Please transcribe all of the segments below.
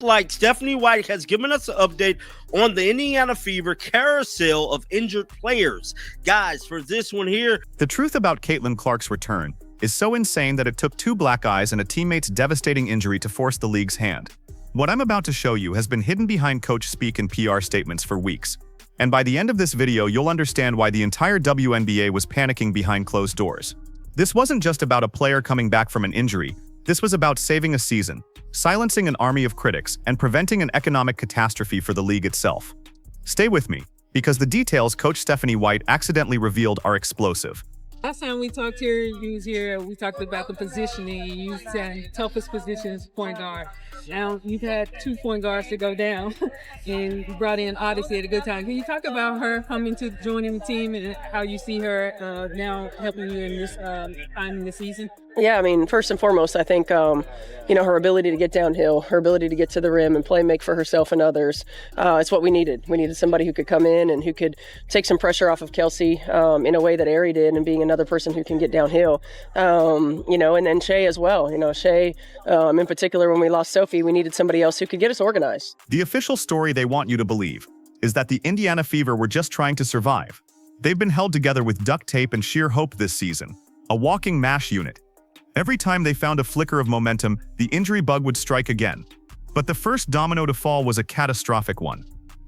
Like Stephanie White has given us an update on the Indiana Fever carousel of injured players. Guys, for this one here, the truth about Caitlin Clark's return is so insane that it took 2 black eyes and a teammate's devastating injury to force the league's hand. What I'm about to show you has been hidden behind coach speak and PR statements for weeks. And by the end of this video, you'll understand why the entire WNBA was panicking behind closed doors. This wasn't just about a player coming back from an injury. This was about saving a season, silencing an army of critics, and preventing an economic catastrophe for the league itself. Stay with me, because the details Coach Stephanie White accidentally revealed are explosive. Last time we talked here, you was here, we talked about the positioning. You said toughest position is point guard. Now you've had 2 point guards to go down, and you brought in Odyssey at a good time. Can you talk about her coming to joining the team and how you see her now helping you in this time in the season? Yeah, I mean, first and foremost, I think, her ability to get downhill, her ability to get to the rim and make for herself and others, it's what we needed. We needed somebody who could come in and who could take some pressure off of Kelsey in a way that Ari did, and being another person who can get downhill, and then Shea as well. Shea, in particular, when we lost Sophie, we needed somebody else who could get us organized. The official story they want you to believe is that the Indiana Fever were just trying to survive. They've been held together with duct tape and sheer hope this season, a walking MASH unit. Every time they found a flicker of momentum, the injury bug would strike again. But the first domino to fall was a catastrophic one.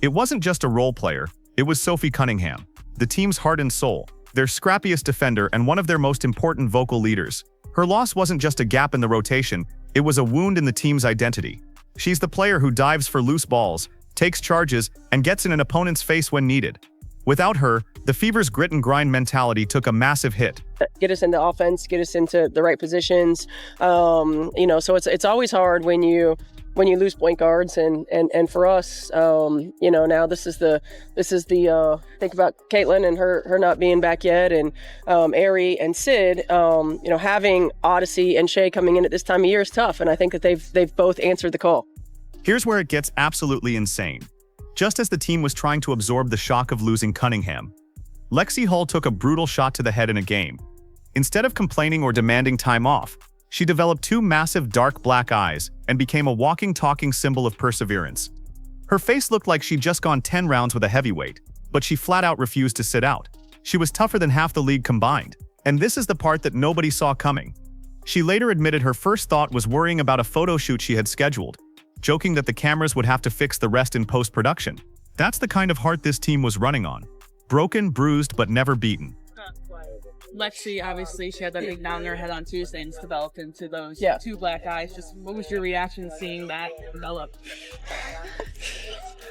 It wasn't just a role player, it was Sophie Cunningham, the team's heart and soul, their scrappiest defender and one of their most important vocal leaders. Her loss wasn't just a gap in the rotation, it was a wound in the team's identity. She's the player who dives for loose balls, takes charges, and gets in an opponent's face when needed. Without her, the Fever's grit and grind mentality took a massive hit. Get us into offense, get us into the right positions. So it's always hard when you lose point guards, and for us, now this is the think about Caitlin and her not being back yet, and Ari and Sid, having Odyssey and Shea coming in at this time of year is tough, and I think that they've both answered the call. Here's where it gets absolutely insane. Just as the team was trying to absorb the shock of losing Cunningham, Lexie Hull took a brutal shot to the head in a game. Instead of complaining or demanding time off, she developed 2 massive dark black eyes and became a walking, talking symbol of perseverance. Her face looked like she'd just gone 10 rounds with a heavyweight, but she flat out refused to sit out. She was tougher than half the league combined, and this is the part that nobody saw coming. She later admitted her first thought was worrying about a photo shoot she had scheduled, joking that the cameras would have to fix the rest in post-production. That's the kind of heart this team was running on. Broken, bruised, but never beaten. Lexie, obviously, she had that big down in her head on Tuesday and it's developed into those 2 black eyes. Just what was your reaction seeing that develop?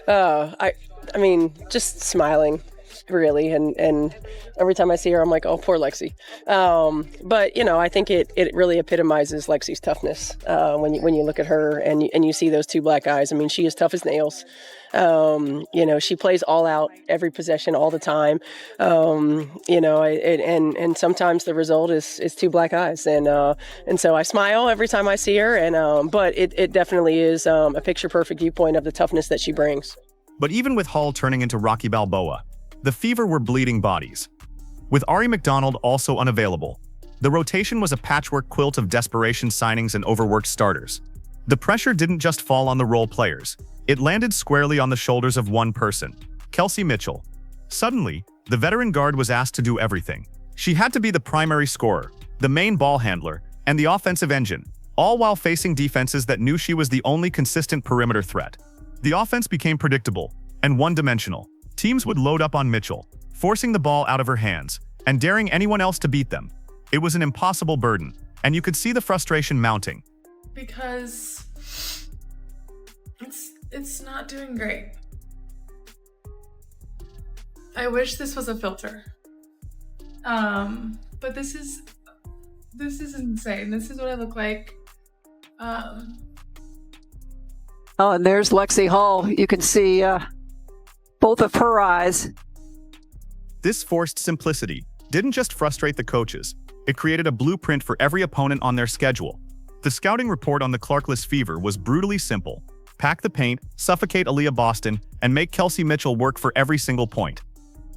I mean, just smiling, really, and every time I see her, I'm like, oh, poor Lexie. But I think it really epitomizes Lexie's toughness when you look at her and you see those 2 black eyes. I mean, she is tough as nails. She plays all out every possession all the time. And sometimes the result is 2 black eyes. And so I smile every time I see her. But it definitely is a picture perfect viewpoint of the toughness that she brings. But even with Hull turning into Rocky Balboa, the Fever were bleeding bodies. With Ari McDonald also unavailable, the rotation was a patchwork quilt of desperation signings and overworked starters. The pressure didn't just fall on the role players. It landed squarely on the shoulders of one person, Kelsey Mitchell. Suddenly, the veteran guard was asked to do everything. She had to be the primary scorer, the main ball handler, and the offensive engine, all while facing defenses that knew she was the only consistent perimeter threat. The offense became predictable and one-dimensional. Teams would load up on Mitchell, forcing the ball out of her hands, and daring anyone else to beat them. It was an impossible burden, and you could see the frustration mounting. Because it's not doing great. I wish this was a filter. But this is insane. This is what I look like. Oh, and there's Lexie Hull. You can see both of her eyes. This forced simplicity didn't just frustrate the coaches. It created a blueprint for every opponent on their schedule. The scouting report on the Clarkless Fever was brutally simple. Pack the paint, suffocate Aaliyah Boston, and make Kelsey Mitchell work for every single point.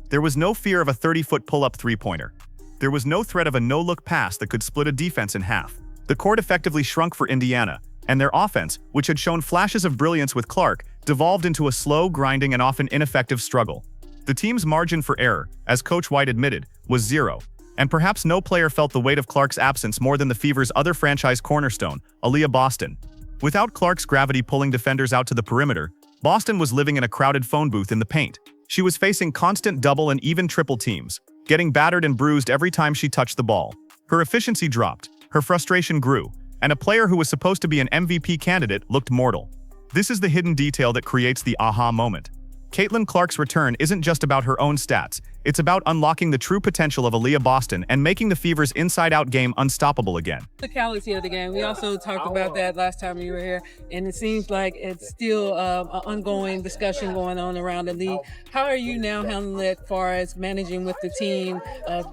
There was no fear of a 30-foot pull-up three-pointer. There was no threat of a no-look pass that could split a defense in half. The court effectively shrunk for Indiana, and their offense, which had shown flashes of brilliance with Clark, devolved into a slow, grinding, and often ineffective struggle. The team's margin for error, as Coach White admitted, was 0, and perhaps no player felt the weight of Clark's absence more than the Fever's other franchise cornerstone, Aaliyah Boston. Without Clark's gravity pulling defenders out to the perimeter, Boston was living in a crowded phone booth in the paint. She was facing constant double and even triple teams, getting battered and bruised every time she touched the ball. Her efficiency dropped, her frustration grew, and a player who was supposed to be an MVP candidate looked mortal. This is the hidden detail that creates the aha moment. Caitlin Clark's return isn't just about her own stats, it's about unlocking the true potential of Aaliyah Boston and making the Fever's inside-out game unstoppable again. The physicality of the game. We also talked about that last time you were here, and it seems like it's still an ongoing discussion going on around the league. How are you now handling it as far as managing with the team,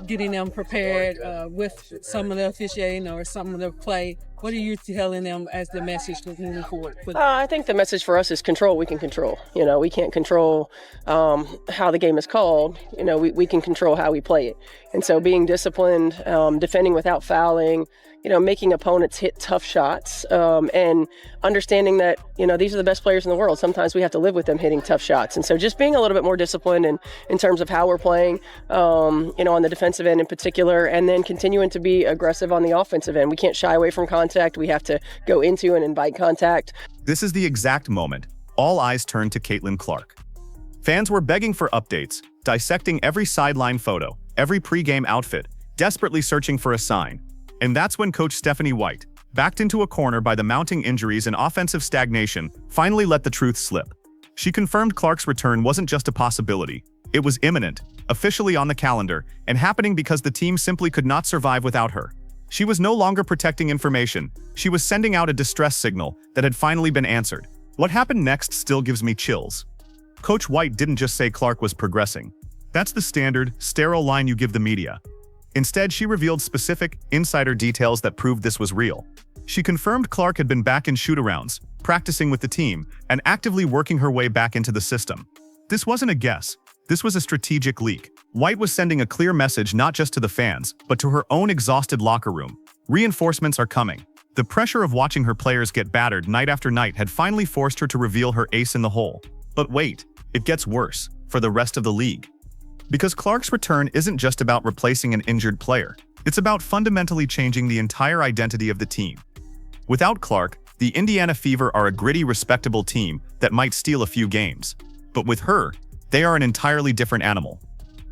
getting them prepared with some of the officiating or some of the play? What are you telling them as the message moving forward? I think the message for us is control. We can control. We can't control how the game is called. We can control how we play it. And so being disciplined, defending without fouling, making opponents hit tough shots, and understanding that, these are the best players in the world. Sometimes we have to live with them hitting tough shots. And so just being a little bit more disciplined in terms of how we're playing, on the defensive end in particular, and then continuing to be aggressive on the offensive end. We can't shy away from contact. We have to go into and invite contact. This is the exact moment all eyes turned to Caitlin Clark. Fans were begging for updates, dissecting every sideline photo, every pregame outfit, desperately searching for a sign. And that's when Coach Stephanie White, backed into a corner by the mounting injuries and offensive stagnation, finally let the truth slip. She confirmed Clark's return wasn't just a possibility. It was imminent, officially on the calendar, and happening because the team simply could not survive without her. She was no longer protecting information. She was sending out a distress signal that had finally been answered. What happened next still gives me chills. Coach White didn't just say Clark was progressing. That's the standard, sterile line you give the media. Instead, she revealed specific, insider details that proved this was real. She confirmed Clark had been back in shoot-arounds, practicing with the team, and actively working her way back into the system. This wasn't a guess. This was a strategic leak. White was sending a clear message not just to the fans, but to her own exhausted locker room. Reinforcements are coming. The pressure of watching her players get battered night after night had finally forced her to reveal her ace in the hole. But wait, it gets worse for the rest of the league. Because Clark's return isn't just about replacing an injured player. It's about fundamentally changing the entire identity of the team. Without Clark, the Indiana Fever are a gritty, respectable team that might steal a few games. But with her, they are an entirely different animal.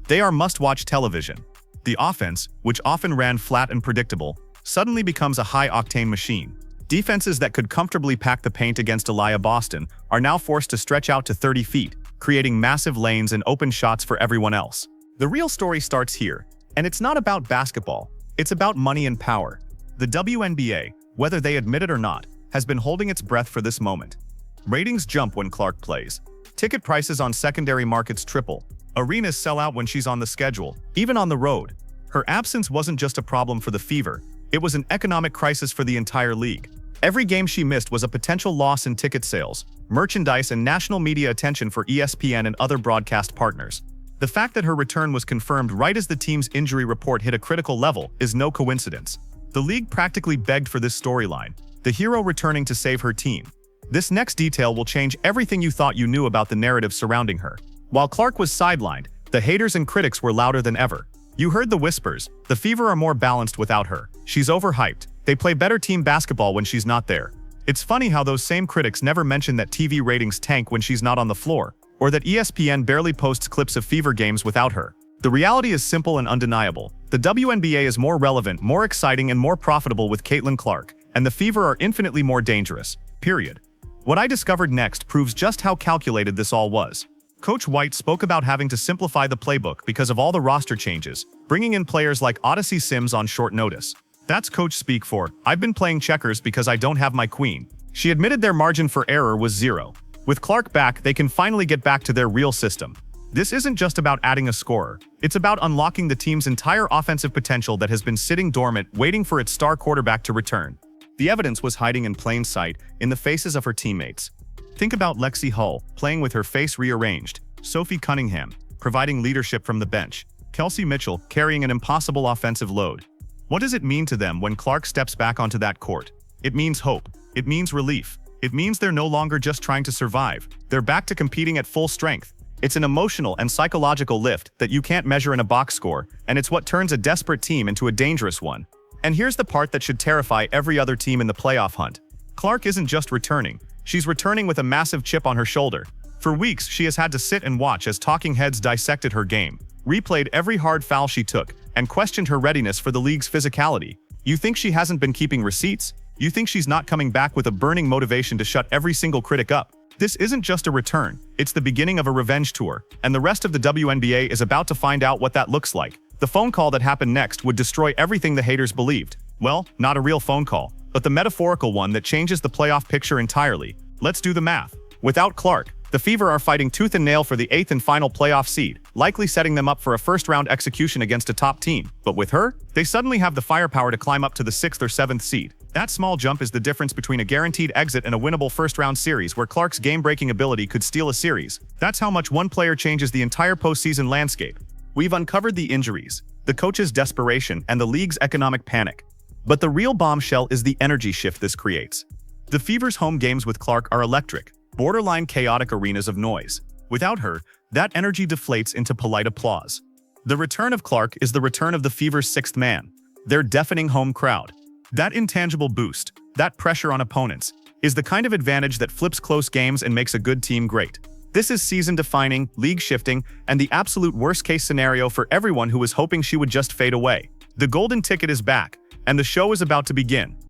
They are must-watch television. The offense, which often ran flat and predictable, suddenly becomes a high-octane machine. Defenses that could comfortably pack the paint against Aaliyah Boston are now forced to stretch out to 30 feet, creating massive lanes and open shots for everyone else. The real story starts here, and it's not about basketball. It's about money and power. The WNBA, whether they admit it or not, has been holding its breath for this moment. Ratings jump when Clark plays. Ticket prices on secondary markets triple. Arenas sell out when she's on the schedule, even on the road. Her absence wasn't just a problem for the Fever, it was an economic crisis for the entire league. Every game she missed was a potential loss in ticket sales, merchandise, and national media attention for ESPN and other broadcast partners. The fact that her return was confirmed right as the team's injury report hit a critical level is no coincidence. The league practically begged for this storyline, the hero returning to save her team. This next detail will change everything you thought you knew about the narrative surrounding her. While Clark was sidelined, the haters and critics were louder than ever. You heard the whispers, the Fever are more balanced without her. She's overhyped. They play better team basketball when she's not there. It's funny how those same critics never mention that TV ratings tank when she's not on the floor, or that ESPN barely posts clips of Fever games without her. The reality is simple and undeniable. The WNBA is more relevant, more exciting, and more profitable with Caitlin Clark, and the Fever are infinitely more dangerous. Period. What I discovered next proves just how calculated this all was. Coach White spoke about having to simplify the playbook because of all the roster changes, bringing in players like Odyssey Sims on short notice. That's coach speak for, I've been playing checkers because I don't have my queen. She admitted their margin for error was 0. With Clark back, they can finally get back to their real system. This isn't just about adding a scorer. It's about unlocking the team's entire offensive potential that has been sitting dormant, waiting for its star quarterback to return. The evidence was hiding in plain sight, in the faces of her teammates. Think about Lexie Hull, playing with her face rearranged, Sophie Cunningham, providing leadership from the bench, Kelsey Mitchell carrying an impossible offensive load. What does it mean to them when Clark steps back onto that court? It means hope. It means relief. It means they're no longer just trying to survive. They're back to competing at full strength. It's an emotional and psychological lift that you can't measure in a box score, and it's what turns a desperate team into a dangerous one. And here's the part that should terrify every other team in the playoff hunt. Clark isn't just returning. She's returning with a massive chip on her shoulder. For weeks, she has had to sit and watch as talking heads dissected her game, replayed every hard foul she took, and questioned her readiness for the league's physicality. You think she hasn't been keeping receipts? You think she's not coming back with a burning motivation to shut every single critic up? This isn't just a return, it's the beginning of a revenge tour, and the rest of the WNBA is about to find out what that looks like. The phone call that happened next would destroy everything the haters believed. Well, not a real phone call, but the metaphorical one that changes the playoff picture entirely. Let's do the math. Without Clark, the Fever are fighting tooth and nail for the 8th and final playoff seed, likely setting them up for a first-round execution against a top team. But with her, they suddenly have the firepower to climb up to the 6th or 7th seed. That small jump is the difference between a guaranteed exit and a winnable first-round series where Clark's game-breaking ability could steal a series. That's how much one player changes the entire postseason landscape. We've uncovered the injuries, the coach's desperation, and the league's economic panic. But the real bombshell is the energy shift this creates. The Fever's home games with Clark are electric, borderline chaotic arenas of noise. Without her, that energy deflates into polite applause. The return of Clark is the return of the Fever's sixth man, their deafening home crowd. That intangible boost, that pressure on opponents, is the kind of advantage that flips close games and makes a good team great. This is season-defining, league-shifting, and the absolute worst-case scenario for everyone who was hoping she would just fade away. The golden ticket is back, and the show is about to begin.